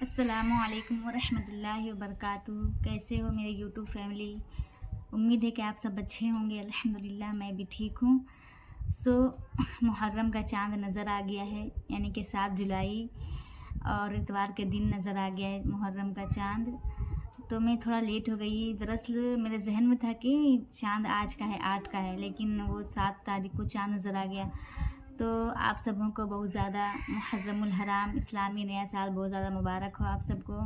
السلام علیکم ورحمۃ اللہ وبرکاتہ۔ کیسے ہو میرے یوٹیوب فیملی؟ امید ہے کہ آپ سب اچھے ہوں گے۔ الحمدللہ میں بھی ٹھیک ہوں۔ محرم کا چاند نظر آ گیا ہے، یعنی کہ 7 جولائی اور اتوار کے دن نظر آ گیا ہے محرم کا چاند۔ تو میں تھوڑا لیٹ ہو گئی، دراصل میرے ذہن میں تھا کہ چاند آج کا ہے، 8 کا ہے، لیکن وہ 7 تاریخ کو چاند نظر آ گیا۔ تو آپ سبوں کو بہت زیادہ محرم الحرام اسلامی نیا سال بہت زیادہ مبارک ہو آپ سب کو۔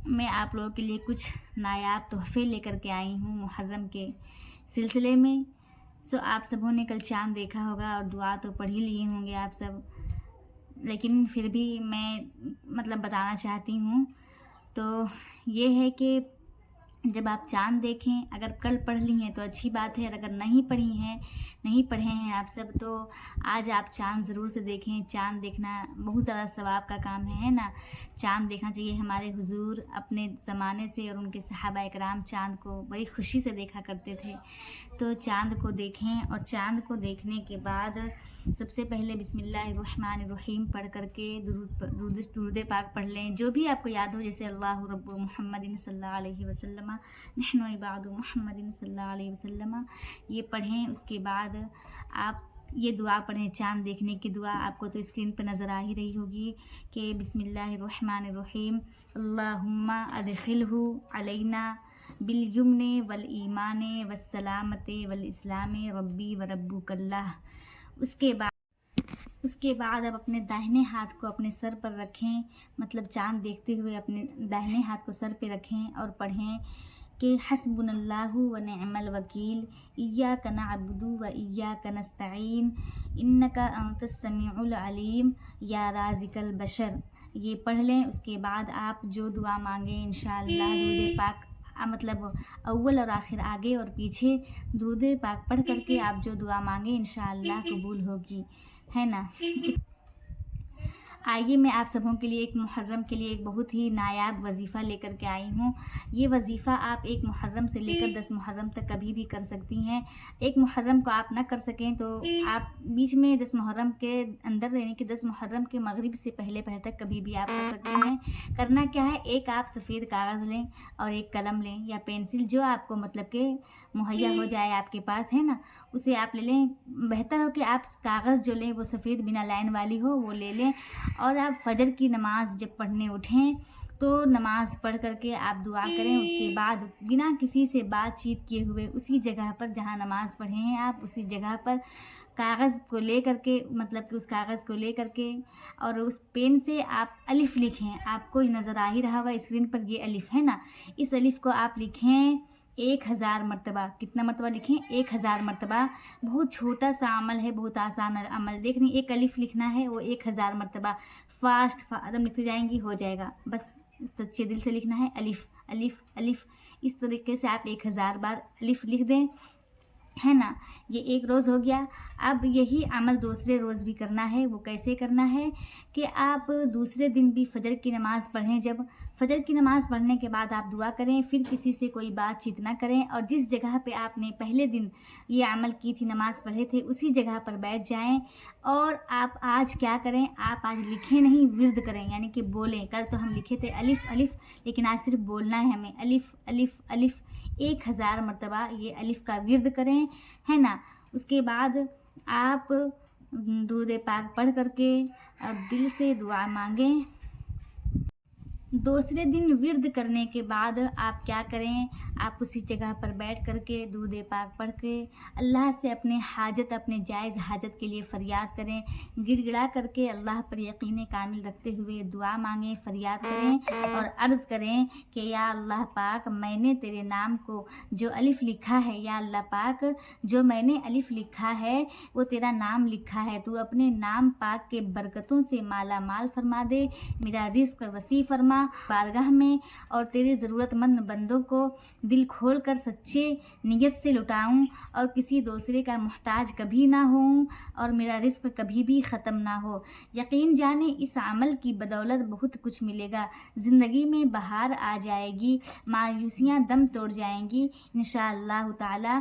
میں آپ لوگوں کے لیے کچھ نایاب تحفے لے کر کے آئی ہوں محرم کے سلسلے میں۔ آپ سبوں نے کل چاند دیکھا ہوگا اور دعا تو پڑھ ہی لیے ہوں گے آپ سب، لیکن پھر بھی میں بتانا چاہتی ہوں۔ تو یہ ہے کہ جب آپ چاند دیکھیں، اگر کل پڑھ لی ہیں تو اچھی بات ہے، اور اگر نہیں پڑھے ہیں آپ سب تو آج آپ چاند ضرور سے دیکھیں۔ چاند دیکھنا بہت زیادہ ثواب کا کام ہے نا۔ چاند دیکھنا چاہیے۔ ہمارے حضور اپنے زمانے سے اور ان کے صحابہ اکرام چاند کو بڑی خوشی سے دیکھا کرتے تھے۔ تو چاند کو دیکھیں، اور چاند کو دیکھنے کے بعد سب سے پہلے بسم اللہ الرحمن الرحیم پڑھ کر کے درود پاک پڑھ لیں، جو بھی آپ کو یاد ہو، جیسے اللہ رب محمد صلی اللہ علیہ وسلم، نحن عباد محمد صلی اللہ علیہ وسلم، یہ پڑھیں۔ اس کے بعد آپ یہ دعا پڑھیں، چاند دیکھنے کی دعا۔ آپ کو تو اسکرین پہ نظر آ ہی رہی ہوگی کہ بسم اللہ الرحمن الرحیم، اللہم ادخلہ علینا بالیمن والایمان والسلامت والاسلام ربی وربک اللہ۔ اس کے بعد آپ اپنے داہنے ہاتھ کو اپنے سر پر رکھیں، چاند دیکھتے ہوئے اپنے داہنے ہاتھ کو سر پہ رکھیں اور پڑھیں کہ حسبنا اللہ ونعم الوکیل، ایاک نعبد و ایاک نستعین، انک انت السمیع العلیم یا رازق البشر۔ یہ پڑھ لیں۔ اس کے بعد آپ جو دعا مانگیں انشاءاللہ درود پاک اول اور آخر، آگے اور پیچھے درود پاک پڑھ کر کے آپ جو دعا مانگیں انشاءاللہ قبول ہوگی، ہے نا۔ آئیے میں آپ سبوں کے لیے ایک محرم کے لیے ایک بہت ہی نایاب وظیفہ لے کر کے آئی ہوں۔ یہ وظیفہ آپ 1 محرم سے لے کر 10 محرم تک کبھی بھی کر سکتی ہیں۔ 1 محرم کو آپ نہ کر سکیں تو آپ بیچ میں 10 محرم کے اندر، یعنی کہ 10 محرم کے مغرب سے پہلے تک کبھی بھی آپ کر سکتے ہیں۔ کرنا کیا ہے، ایک آپ سفید کاغذ لیں اور ایک قلم لیں یا پینسل، جو آپ کو کہ مہیا ہو جائے آپ کے پاس، ہے نا، اسے آپ لے لیں۔ بہتر ہو کہ آپ کاغذ جو لیں وہ سفید بنا لائن والی ہو، وہ لے لیں۔ اور آپ فجر کی نماز جب پڑھنے اٹھیں تو نماز پڑھ کر کے آپ دعا کریں۔ اس کے بعد بنا کسی سے بات چیت کیے ہوئے اسی جگہ پر جہاں نماز پڑھے ہیں آپ، اسی جگہ پر کاغذ کو لے کر کے کہ اس کاغذ کو لے کر کے اور اس پین سے آپ الف لکھیں۔ آپ کو نظر آ ہی رہا ہوگا اسکرین پر، یہ الف ہے نا، اس الف کو آپ لکھیں 1000 مرتبہ۔ کتنا مرتبہ لکھیں؟ 1000 مرتبہ۔ بہت چھوٹا سا عمل ہے، بہت آسان عمل۔ دیکھیں، ایک الف لکھنا ہے، وہ 1000 مرتبہ فاسٹ عدم لکھتے جائیں گی، ہو جائے گا۔ بس سچے دل سے لکھنا ہے، الف الف الف۔ اس طریقے سے آپ 1000 بار الف لکھ دیں، ہے نا۔ یہ ایک روز ہو گیا۔ اب یہی عمل دوسرے روز بھی کرنا ہے۔ وہ کیسے کرنا ہے کہ آپ دوسرے دن بھی فجر کی نماز پڑھیں۔ جب فجر کی نماز پڑھنے کے بعد آپ دعا کریں، پھر کسی سے کوئی بات چیت نہ کریں، اور جس جگہ پہ آپ نے پہلے دن یہ عمل کی تھی، نماز پڑھے تھے، اسی جگہ پر بیٹھ جائیں۔ اور آپ آج کیا کریں، آپ آج لکھیں نہیں، ورد کریں، یعنی کہ بولیں۔ کل تو ہم لکھے تھے الف الف، لیکن آج صرف بولنا ہے ہمیں، الف الف الف 1000 مرتبہ یہ الف کا ورد کریں، ہے نا۔ اس کے بعد آپ درود پاک پڑھ کر کے اور دل سے دعا مانگیں۔ دوسرے دن ورد کرنے کے بعد آپ کیا کریں، آپ اسی جگہ پر بیٹھ کر کے درود پاک پڑھ کے اللہ سے اپنے حاجت، اپنے جائز حاجت کے لیے فریاد کریں۔ گڑ گڑا کر کے اللہ پر یقین کامل رکھتے ہوئے دعا مانگیں، فریاد کریں اور عرض کریں کہ یا اللہ پاک، میں نے تیرے نام کو جو الف لکھا ہے، یا اللہ پاک، جو میں نے الف لکھا ہے وہ تیرا نام لکھا ہے، تو اپنے نام پاک کے برکتوں سے مالا مال فرما دے، میرا رزق وسیع فرما بارگاہ میں، اور تیرے ضرورت مند بندوں کو دل کھول کر سچے نیت سے لٹاؤں، اور کسی دوسرے کا محتاج کبھی نہ ہوں، اور میرا رزق کبھی بھی ختم نہ ہو۔ یقین جانے اس عمل کی بدولت بہت کچھ ملے گا، زندگی میں بہار آ جائے گی، مایوسیاں دم توڑ جائیں گی انشاءاللہ تعالی۔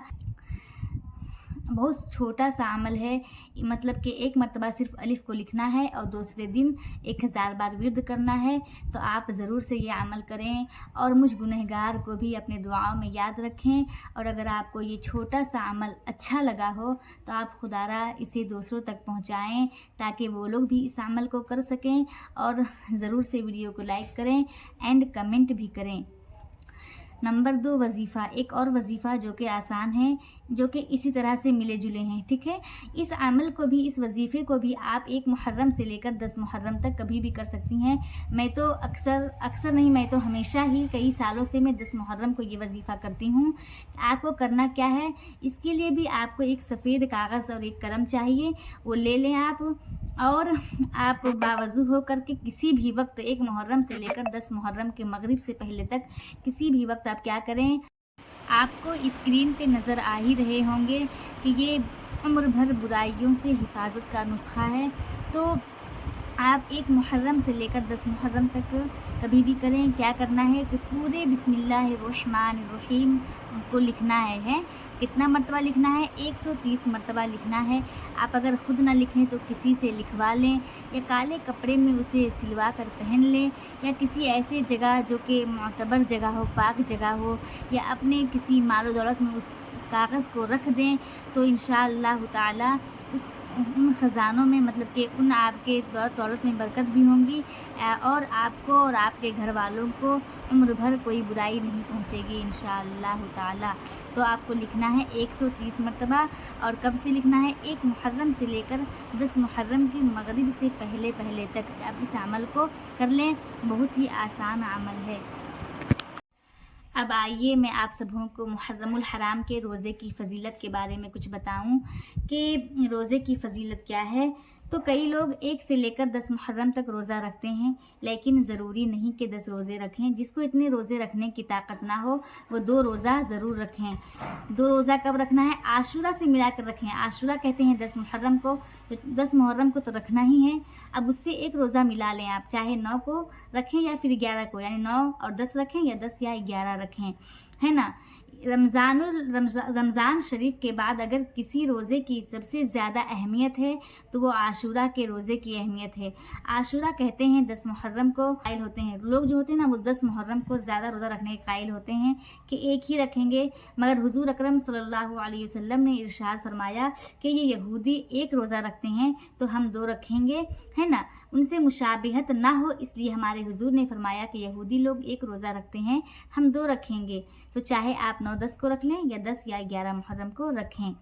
बहुत छोटा सा अमल है, मतलब कि एक मरतबा सिर्फ अलिफ को लिखना है और दूसरे दिन 1000 बार विर्द करना है। तो आप ज़रूर से ये अमल करें और मुझ गुनहगार को भी अपने दुआओं में याद रखें। और अगर आपको ये छोटा सा अमल अच्छा लगा हो तो आप खुदारा इसे दूसरों तक पहुंचाएं ताकि वो लोग भी इस अमल को कर सकें। और ज़रूर से वीडियो को लाइक करें एंड कमेंट भी करें। नंबर 2 वजीफ़ा, एक और वजीफ़ा जो कि आसान है, जो कि इसी तरह से मिले जुले हैं, ठीक है। इस अमल को भी, इस वजीफ़े को भी आप 1 मुहर्रम से लेकर 10 मुहर्रम तक कभी भी कर सकती हैं। मैं तो अक्सर नहीं, मैं तो हमेशा ही कई सालों से मैं 10 मुहर्रम को ये वजीफ़ा करती हूँ। आपको करना क्या है, इसके लिए भी आपको एक सफ़ेद कागज़ और एक कलम चाहिए, वो ले लें आप। और आप बावज़ू हो करके किसी भी वक्त 1 मुहर्रम से लेकर 10 मुहर्रम के मगरिब से पहले तक किसी भी वक्त आप क्या करें, आपको स्क्रीन पे नज़र आ ही रहे होंगे कि ये उम्र भर बुराइयों से हिफाजत का नुस्खा है। तो आप 1 मुहर्रम से लेकर 10 मुहर्रम तक कभी भी करें। क्या करना है कि पूरे बिस्मिल्लाहिर्रहमानिर्रहीम को लिखना है। कितना मरतबा लिखना है? 130 मरतबा लिखना है। आप अगर ख़ुद ना लिखें तो किसी से लिखवा लें या काले कपड़े में उसे सिलवा कर पहन लें, या किसी ऐसे जगह जो कि मोतबर जगह हो, पाक जगह हो, या अपने किसी मालो दौलत में उस कागज़ को रख दें। तो इंशाअल्लाह ताला उन ख़ज़ानों में, मतलब कि उन आपके दौलत में बरकत भी होंगी और आपको और आपके घर वालों को उम्र भर कोई बुराई नहीं पहुंचेगी इंशाअल्लाह ताला। तो आपको लिखना है 130 मरतबा। और कब से लिखना है? 1 मुहर्रम से लेकर 10 मुहर्रम की मगरिब से पहले तक आप इस अमल को कर लें। बहुत ही आसान अमल है। अब आइए मैं आप सबों को मुहर्रमुल हराम के रोज़े की फ़जीलत के बारे में कुछ बताऊं कि रोज़े की फ़जीलत क्या है। तो कई लोग 1 से लेकर 10 मुहर्रम तक रोज़ा रखते हैं, लेकिन ज़रूरी नहीं कि 10 रोज़े रखें। जिसको इतने रोज़े रखने की ताकत ना हो वो 2 रोज़ा ज़रूर रखें। 2 रोज़ा कब रखना है? आशूरा से मिलाकर रखें। आशूरा कहते हैं 10 मुहर्रम को, तो 10 मुहर्रम को तो रखना ही है। अब उससे 1 रोज़ा मिला लें आप, चाहे 9 को रखें या फिर 11 को, यानी 9 और 10 रखें या 10 या 11 रखें, है ना। रमज़ान शरीफ के बाद अगर किसी रोज़े की सबसे ज़्यादा अहमियत है तो वो आशूरा के रोज़े की अहमियत है। आशूरा कहते हैं 10 मुहर्रम को कायल होते हैं लोग, जो होते हैं ना वो 10 मुहर्रम को ज़्यादा रोज़ा रखने के कायल होते हैं कि 1 ही रखेंगे। मगर हुज़ूर अकरम सल्लल्लाहु अलैहि वसल्लम ने इरशाद फरमाया कि ये यहूदी 1 रोज़ा रखते हैं तो हम 2 रखेंगे, है ना। उनसे मुशाबिहत ना हो इसलिए हमारे हुज़ूर ने फरमाया कि यहूदी लोग 1 रोज़ा रखते हैं, हम 2 रखेंगे। तो चाहे आप 9-10 को रख लें या 10 या 11 मुहर्रम को रखें।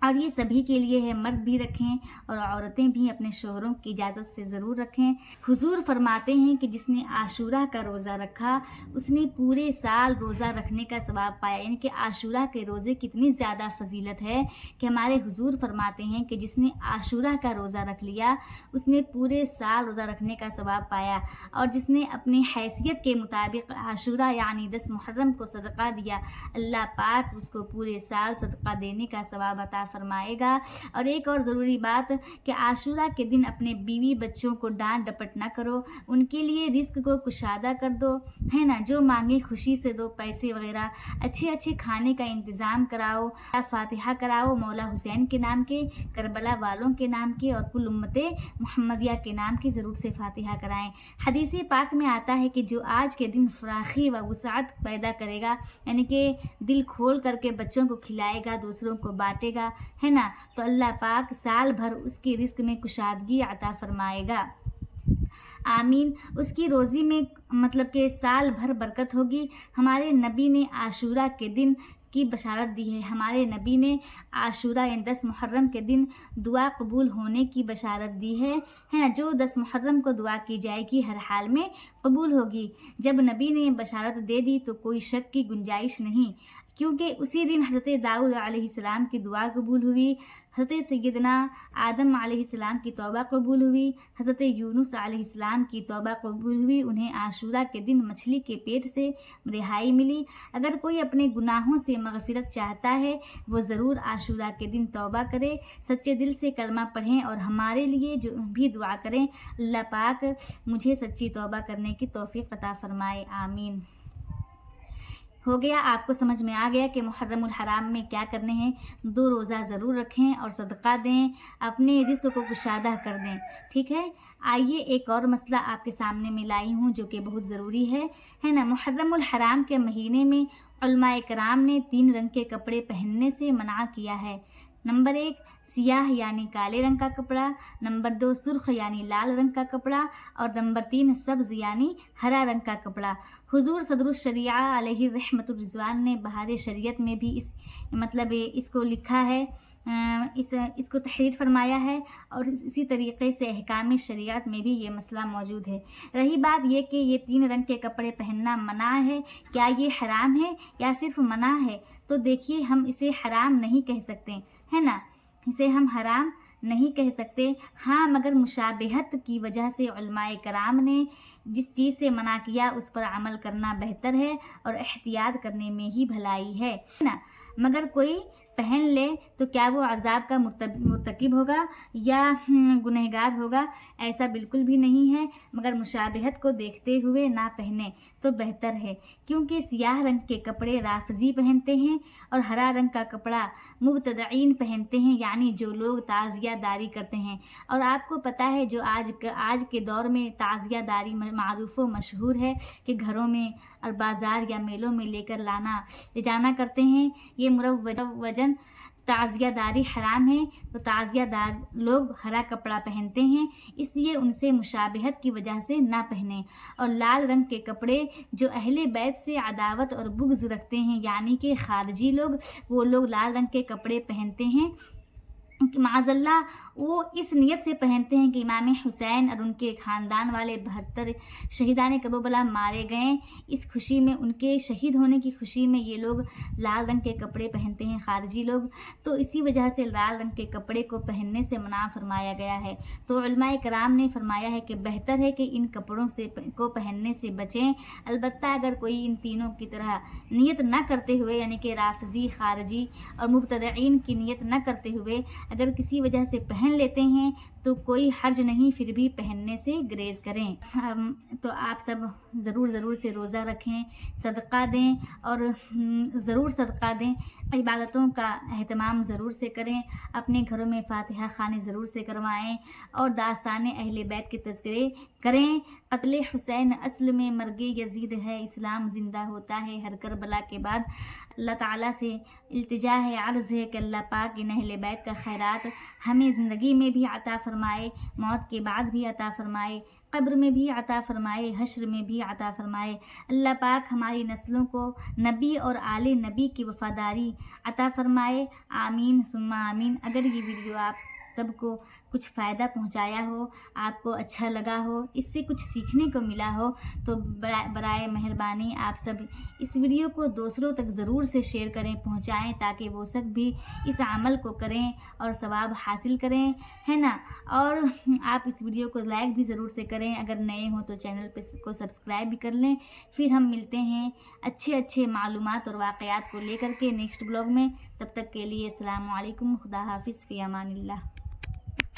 और ये सभी के लिए है, मर्द भी रखें और औरतें भी अपने शोहरों की इजाज़त से ज़रूर रखें। हुजूर फरमाते हैं कि जिसने आशूरा का रोज़ा रखा उसने पूरे साल रोज़ा रखने का सवाब पाया। यानी कि आशूरा के रोज़े कितनी ज़्यादा फजीलत है कि हमारे हुजूर फरमाते हैं कि जिसने आशूरा का रोज़ा रख लिया उसने पूरे साल रोज़ा रखने का सवाब पाया। और जिसने अपनी हैसियत के मुताबिक आशूरा यानी 10 मुहर्रम को सदका दिया, अल्लाह पाक उसको पूरे साल सदका देने का सवाब अता फरमाएगा। और एक और ज़रूरी बात कि आशूरा के दिन अपने बीवी बच्चों को डांट डपट ना करो, उनके लिए रिस्क को कुशादा कर दो, है ना। जो मांगे खुशी से दो, पैसे वगैरह, अच्छे अच्छे खाने का इंतज़ाम कराओ, फातिहा कराओ मौला हुसैन के नाम के, करबला वालों के नाम के और कुल उम्मते मुहम्मदिया के नाम की ज़रूर से फातिहा कराएं। हदीस पाक में आता है कि जो आज के दिन फराखी व वसाअत पैदा करेगा, यानी कि दिल खोल करके बच्चों को खिलाएगा, दूसरों को बांटेगा, है ना, तो अल्लाह पाक साल भर उसकी रिस्क में कुशादगी अता फरमाएगा। आमीन। उसकी रोज़ी में मतलब कि साल भर बरकत होगी। हमारे नबी ने आशूरा के दिन की बशारत दी है। हमारे नबी ने आशूरा यानी 10 मुहर्रम के दिन दुआ कबूल होने की बशारत दी है ना। जो 10 मुहर्रम को दुआ की जाएगी हर हाल में कबूल होगी। जब नबी ने बशारत दे दी तो कोई शक की गुंजाइश नहीं, क्योंकि उसी दिन हज़रत दाऊद अलैहिस्सलाम की दुआ कबूल हुई, हज़रत सैयदना आदम अलैहिस्सलाम की तौबा कबूल हुई, हज़रत यूनुस अलैहिस्सलाम की तौबा कबूल हुई। उन्हें आशूरा के दिन मछली के पेट से रिहाई मिली। अगर कोई अपने गुनाहों से मग़फ़िरत चाहता है वो ज़रूर आशूरा के दिन तौबा करे, सच्चे दिल से कलमा पढ़ें और हमारे लिए जो भी दुआ करें। अल्लाह पाक मुझे सच्ची तौबा करने की तौफ़ीक़ अता फ़रमाए, आमीन। हो गया, आपको समझ में आ गया कि मुहर्रमुल हराम में क्या करने हैं। 2 रोज़ा ज़रूर रखें और सदका दें, अपने रिज़्क को कुशादा कर दें, ठीक है। आइए एक और मसला आपके सामने मैं लाई हूँ जो कि बहुत ज़रूरी है ना। मुहर्रमुल हराम के महीने में उलमाए कराम ने 3 रंग के कपड़े पहनने से मना किया है। नंबर 1 सियाह यानी काले रंग का कपड़ा, नंबर 2 सुर्ख यानी लाल रंग का कपड़ा और नंबर 3 सब्ज़ यानी हरा रंग का कपड़ा। हुज़ूर सदरुश शरिया अलैहि रहमतुर रिज़वान ने बहार शरीयत में भी इसको लिखा है, इसको तहरीर फरमाया है और इसी तरीक़े से अहकाम शरीयत में भी ये मसला मौजूद है। रही बात ये कि ये 3 रंग के कपड़े पहनना मना है, क्या ये हराम है या सिर्फ मना है? तो देखिए, हम इसे हराम नहीं कह सकते, है ना, इसे हम हराम नहीं कह सकते। हाँ, मगर मुशाबहत की वजह से उलमाए कराम ने जिस चीज़ से मना किया उस पर अमल करना बेहतर है और एहतियात करने में ही भलाई है ना। मगर कोई पहन ले तो क्या वो अज़ाब का मुर्तकिब होगा या गुनहगार होगा? ऐसा बिल्कुल भी नहीं है, मगर मुशाबहत को देखते हुए ना पहने तो बेहतर है, क्योंकि सियाह रंग के कपड़े राफजी पहनते हैं और हरा रंग का कपड़ा मुब्तदईन पहनते हैं, यानी जो लोग ताज़ियादारी करते हैं। और आपको पता है जो आज के दौर में ताज़ियादारी मारूफ़ व मशहूर है कि घरों में और बाज़ार या मेलों में ले जाना करते हैं। ये मुरव्वजन ताज़ियादारी हराम है, तो ताज़ियादार लोग हरा कपड़ा पहनते हैं, इसलिए उनसे मुशाबहत की वजह से ना पहने। और लाल रंग के कपड़े जो अहले बैत से अदावत और बुग़्ज़ रखते हैं, यानी कि खारजी लोग, वो लोग लाल रंग के कपड़े पहनते हैं माज़ल्लाह, वो इस नियत से पहनते हैं कि इमाम हुसैन और उनके ख़ानदान वाले 72 शहीदान करबला मारे गए, इस खुशी में, उनके शहीद होने की खुशी में ये लोग लाल रंग के कपड़े पहनते हैं खारजी लोग। तो इसी वजह से लाल रंग के कपड़े को पहनने से मना फरमाया गया है। तो उलमाए कराम ने फरमाया है कि बेहतर है कि इन कपड़ों को पहनने से बचें। अलबत्ता अगर कोई इन तीनों की तरह नियत न करते हुए, यानी कि राफजी, खारजी और मुब्तदईन की नियत न करते हुए अगर किसी वजह से पहन लेते हैं तो कोई हर्ज नहीं, फिर भी पहनने से ग्रेज़ करें। तो आप सब ज़रूर से रोज़ा रखें, सदका दें और ज़रूर सदका दें, इबादतों का अहतमाम ज़रूर से करें, अपने घरों में फातिहा ख़ानी ज़रूर से करवाएं और दास्तान अहले बैत के तज़किरे करें। क़त्ल हुसैन असल में मर्गे यजीद है, इस्लाम ज़िंदा होता है हर करबला के बाद। अल्लाह ताला से इल्तिजा है, अर्ज़ है कि अल्लाह पाक इन अहले बैत का खैरात हमें ज़िंदगी में भी अता फ़रमाए, मौत के बाद भी अता फ़रमाए, कब्र में भी अता फ़रमाए, हश्र में भी अता फ़रमाए। अल्लाह पाक हमारी नस्लों को नबी और आले नबी की वफ़ादारी अता फ़रमाए। आमीन सुम्मा आमीन। अगर ये वीडियो आप सबको कुछ फ़ायदा पहुंचाया हो, आपको अच्छा लगा हो, इससे कुछ सीखने को मिला हो, तो बराए मेहरबानी आप सब इस वीडियो को दूसरों तक ज़रूर से शेयर करें, पहुंचाएं, ताकि वो सब भी इस अमल को करें और सवाब हासिल करें, है ना। और आप इस वीडियो को लाइक भी ज़रूर से करें, अगर नए हो तो चैनल को सब्सक्राइब भी कर लें। फिर हम मिलते हैं अच्छे मालूमात और वाक़यात को लेकर के नेक्स्ट ब्लॉग में। तब तक के लिए अस्सलामु अलैकुम, खुदा हाफिज़, फ़ी अमानिल्लाह।